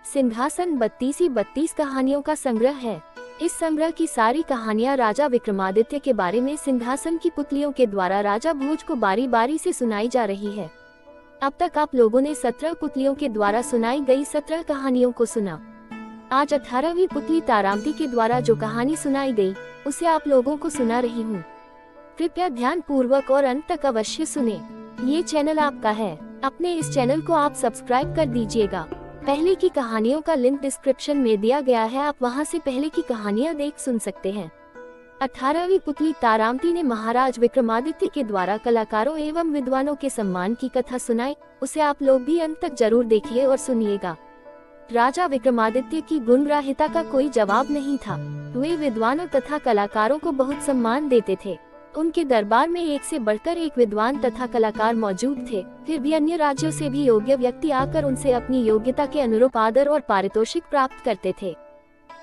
सिंहासन 32 कहानियों का संग्रह है। इस संग्रह की सारी कहानियां राजा विक्रमादित्य के बारे में सिंहासन की पुतलियों के द्वारा राजा भोज को बारी बारी से सुनाई जा रही है। अब तक आप लोगों ने 17 पुतलियों के द्वारा सुनाई गई 17 कहानियों को सुना। आज 18वीं पुतली तारामती के द्वारा जो कहानी सुनाई गई उसे आप लोगों को सुना रही हूँ। कृपया ध्यान पूर्वक और अंत तक अवश्य सुने। ये चैनल आपका है, अपने इस चैनल को आप सब्सक्राइब कर दीजिएगा। पहले की कहानियों का लिंक डिस्क्रिप्शन में दिया गया है, आप वहां से पहले की कहानियां देख सुन सकते हैं। 18वीं पुतली तारामती ने महाराज विक्रमादित्य के द्वारा कलाकारों एवं विद्वानों के सम्मान की कथा सुनाई। उसे आप लोग भी अंत तक जरूर देखिए और सुनिएगा। राजा विक्रमादित्य की गुणग्राहिता का कोई जवाब नहीं था। वे विद्वानों तथा कलाकारों को बहुत सम्मान देते थे। उनके दरबार में एक से बढ़कर एक विद्वान तथा कलाकार मौजूद थे। फिर भी अन्य राज्यों से भी योग्य व्यक्ति आकर उनसे अपनी योग्यता के अनुरूप आदर और पारितोषिक प्राप्त करते थे।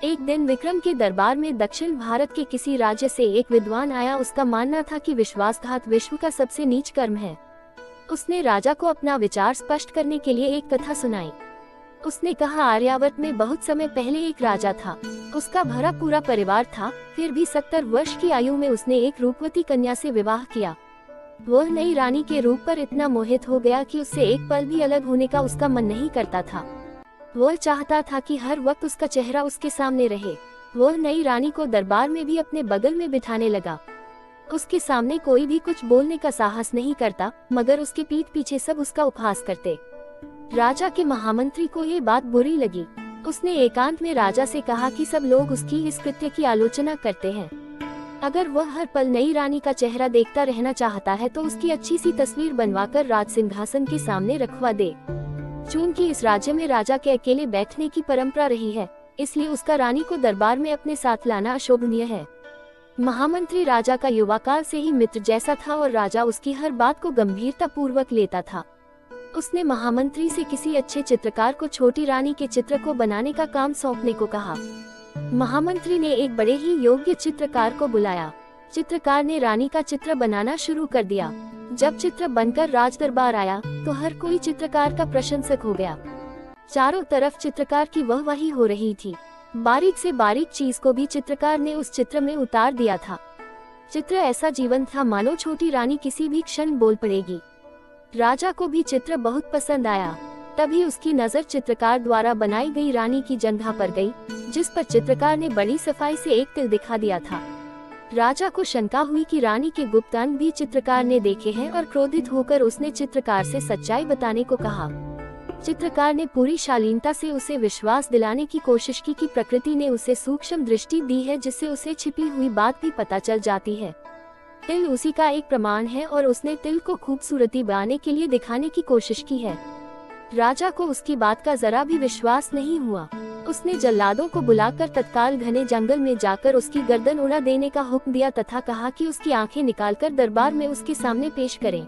एक दिन विक्रम के दरबार में दक्षिण भारत के किसी राज्य से एक विद्वान आया। उसका मानना था कि विश्वासघात विश्व का सबसे नीच कर्म है। उसने राजा को अपना विचार स्पष्ट करने के लिए एक कथा सुनाई। उसने कहा, आर्यावर्त में बहुत समय पहले एक राजा था। उसका भरा पूरा परिवार था। फिर भी 70 वर्ष की आयु में उसने एक रूपवती कन्या से विवाह किया। वह नई रानी के रूप पर इतना मोहित हो गया कि उससे एक पल भी अलग होने का उसका मन नहीं करता था। वह चाहता था कि हर वक्त उसका चेहरा उसके सामने रहे। वह नई रानी को दरबार में भी अपने बगल में बिठाने लगा। उसके सामने कोई भी कुछ बोलने का साहस नहीं करता, मगर उसके पीठ पीछे सब उसका उपहास करते। राजा के महामंत्री को ये बात बुरी लगी। उसने एकांत में राजा से कहा कि सब लोग उसकी इस कृत्य की आलोचना करते हैं। अगर वह हर पल नई रानी का चेहरा देखता रहना चाहता है तो उसकी अच्छी सी तस्वीर बनवाकर राज सिंहासन के सामने रखवा दे। चूंकि इस राज्य में राजा के अकेले बैठने की परंपरा रही है, इसलिए उसका रानी को दरबार में अपने साथ लाना अशोभनीय है। महामंत्री राजा का युवाकाल से ही मित्र जैसा था और राजा उसकी हर बात को गंभीरता पूर्वक लेता था। उसने महामंत्री से किसी अच्छे चित्रकार को छोटी रानी के चित्र को बनाने का काम सौंपने को कहा। महामंत्री ने एक बड़े ही योग्य चित्रकार को बुलाया। चित्रकार ने रानी का चित्र बनाना शुरू कर दिया। जब चित्र बनकर राज दरबार आया तो हर कोई चित्रकार का प्रशंसक हो गया। चारों तरफ चित्रकार की वाहवाही हो रही थी। बारीक से बारीक चीज को भी चित्रकार ने उस चित्र में उतार दिया था। चित्र ऐसा जीवंत था मानो छोटी रानी किसी भी क्षण बोल पड़ेगी। राजा को भी चित्र बहुत पसंद आया। तभी उसकी नजर चित्रकार द्वारा बनाई गई रानी की जंघा पर गई, जिस पर चित्रकार ने बड़ी सफाई से एक तिल दिखा दिया था। राजा को शंका हुई कि रानी के गुप्त अंग भी चित्रकार ने देखे हैं और क्रोधित होकर उसने चित्रकार से सच्चाई बताने को कहा। चित्रकार ने पूरी शालीनता से उसे विश्वास दिलाने की कोशिश की कि प्रकृति ने उसे सूक्ष्म दृष्टि दी है, जिससे उसे छिपी हुई बात भी पता चल जाती है। तिल उसी का एक प्रमाण है और उसने तिल को खूबसूरती बनाने के लिए दिखाने की कोशिश की है। राजा को उसकी बात का जरा भी विश्वास नहीं हुआ। उसने जल्लादों को बुलाकर तत्काल घने जंगल में जाकर उसकी गर्दन उड़ा देने का हुक्म दिया तथा कहा कि उसकी आंखें निकालकर दरबार में उसके सामने पेश करें।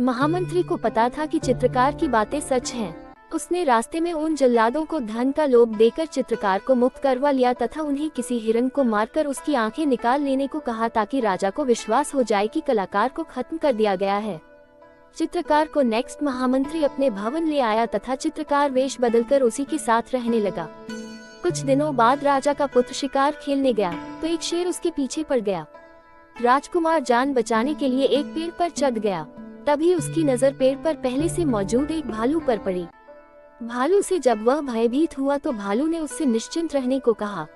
महामंत्री को पता था कि चित्रकार की बातें सच हैं। उसने रास्ते में उन जल्लादों को धन का लोभ देकर चित्रकार को मुक्त करवा लिया तथा उन्हें किसी हिरण को मारकर उसकी आंखें निकाल लेने को कहा, ताकि राजा को विश्वास हो जाए कि कलाकार को खत्म कर दिया गया है। चित्रकार को नेक्स्ट महामंत्री अपने भवन ले आया तथा चित्रकार वेश बदलकर उसी के साथ रहने लगा। कुछ दिनों बाद राजा का पुत्र शिकार खेलने गया तो एक शेर उसके पीछे पड़ गया। राजकुमार जान बचाने के लिए एक पेड़ पर चढ़ गया। तभी उसकी नजर पेड़ पर पहले से मौजूद एक भालू पर पड़ी। भालू से जब वह भयभीत हुआ तो भालू ने उससे निश्चिंत रहने को कहा।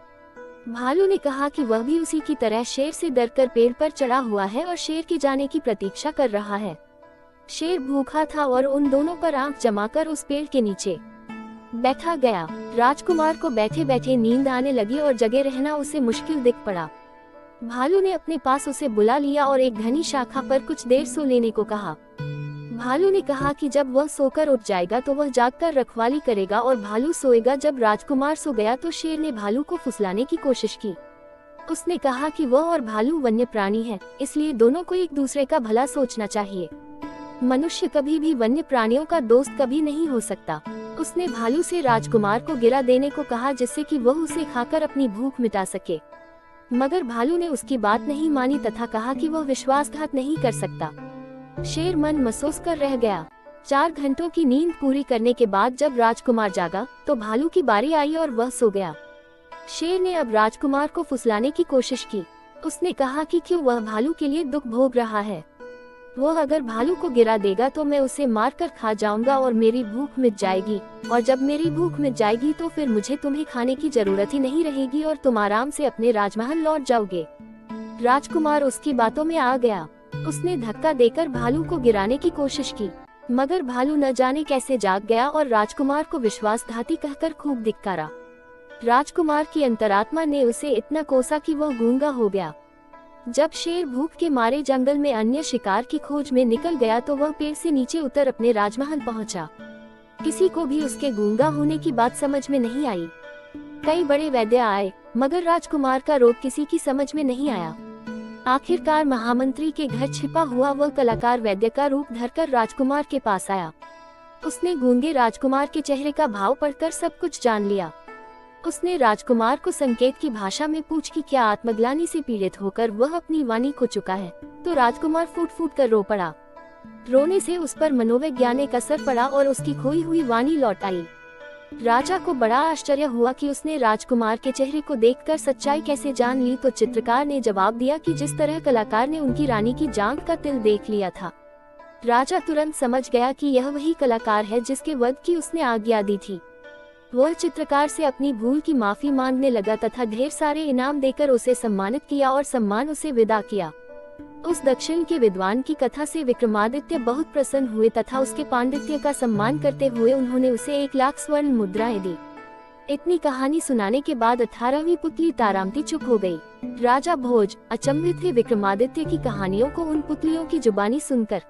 भालू ने कहा कि वह भी उसी की तरह शेर से डरकर पेड़ पर चढ़ा हुआ है और शेर के जाने की प्रतीक्षा कर रहा है। शेर भूखा था और उन दोनों पर आंख जमाकर उस पेड़ के नीचे बैठा गया। राजकुमार को बैठे बैठे नींद आने लगी और जगे रहना उसे मुश्किल दिख पड़ा। भालू ने अपने पास उसे बुला लिया और एक घनी शाखा पर कुछ देर सो लेने को कहा। भालू ने कहा कि जब वह सोकर उठ जाएगा तो वह जागकर रखवाली करेगा और भालू सोएगा। जब राजकुमार सो गया तो शेर ने भालू को फुसलाने की कोशिश की। उसने कहा कि वह और भालू वन्य प्राणी है, इसलिए दोनों को एक दूसरे का भला सोचना चाहिए। मनुष्य कभी भी वन्य प्राणियों का दोस्त कभी नहीं हो सकता। उसने भालू से राजकुमार को गिरा देने को कहा, जिससे कि वह उसे खाकर अपनी भूख मिटा सके। मगर भालू ने उसकी बात नहीं मानी तथा कहा कि वह विश्वासघात नहीं कर सकता। शेर मन महसूस कर रह गया। 4 घंटों की नींद पूरी करने के बाद जब राजकुमार जागा तो भालू की बारी आई और वह सो गया। शेर ने अब राजकुमार को फुसलाने की कोशिश की। उसने कहा कि क्यों वह भालू के लिए दुख भोग रहा है। वह अगर भालू को गिरा देगा तो मैं उसे मारकर खा जाऊंगा और मेरी भूख मिट जाएगी, और जब मेरी भूख मिट जाएगी तो फिर मुझे तुम्हें खाने की जरूरत ही नहीं रहेगी और तुम आराम से अपने राजमहल लौट जाओगे। राजकुमार उसकी बातों में आ गया। उसने धक्का देकर भालू को गिराने की कोशिश की, मगर भालू न जाने कैसे जाग गया और राजकुमार को विश्वासघाती कहकर खूब धिक्कारा। राजकुमार की अंतरात्मा ने उसे इतना कोसा कि वह गूंगा हो गया। जब शेर भूख के मारे जंगल में अन्य शिकार की खोज में निकल गया तो वह पेड़ से नीचे उतर अपने राजमहल पहुंचा। किसी को भी उसके गूंगा होने की बात समझ में नहीं आई। कई बड़े वैद्य आए, मगर राजकुमार का रोग किसी की समझ में नहीं आया। आखिरकार महामंत्री के घर छिपा हुआ वह कलाकार वैद्य का रूप धरकर राजकुमार के पास आया। उसने गूंगे राजकुमार के चेहरे का भाव पढ़कर सब कुछ जान लिया। उसने राजकुमार को संकेत की भाषा में पूछ कि क्या आत्मग्लानि से पीड़ित होकर वह अपनी वाणी खो चुका है, तो राजकुमार फूट फूट कर रो पड़ा। रोने से उस पर मनोवैज्ञानिक असर पड़ा और उसकी खोई हुई वाणी लौट आई। राजा को बड़ा आश्चर्य हुआ कि उसने राजकुमार के चेहरे को देखकर सच्चाई कैसे जान ली, तो चित्रकार ने जवाब दिया कि जिस तरह कलाकार ने उनकी रानी की जांघ का तिल देख लिया था। राजा तुरंत समझ गया कि यह वही कलाकार है जिसके वध की उसने आज्ञा दी थी। वह चित्रकार से अपनी भूल की माफी मांगने लगा तथा ढेर सारे इनाम देकर उसे सम्मानित किया और सम्मान उसे विदा किया। उस दक्षिण के विद्वान की कथा से विक्रमादित्य बहुत प्रसन्न हुए तथा उसके पांडित्य का सम्मान करते हुए उन्होंने उसे 1 लाख स्वर्ण मुद्राएं दी। इतनी कहानी सुनाने के बाद 18वीं पुतली तारामती चुप हो गई। राजा भोज अचंभित थे विक्रमादित्य की कहानियों को उन पुतलियों की जुबानी सुनकर।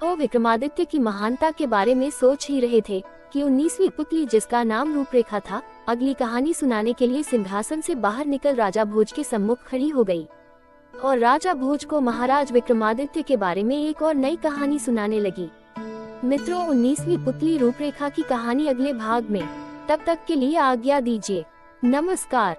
वो विक्रमादित्य की महानता के बारे में सोच ही रहे थे कि 19वीं पुतली, जिसका नाम रूपरेखा था, अगली कहानी सुनाने के लिए सिंहासन से बाहर निकल राजा भोज के सम्मुख खड़ी हो गई और राजा भोज को महाराज विक्रमादित्य के बारे में एक और नई कहानी सुनाने लगी। मित्रों, 19वीं पुतली रूपरेखा की कहानी अगले भाग में। तब तक के लिए आज्ञा दीजिए। नमस्कार।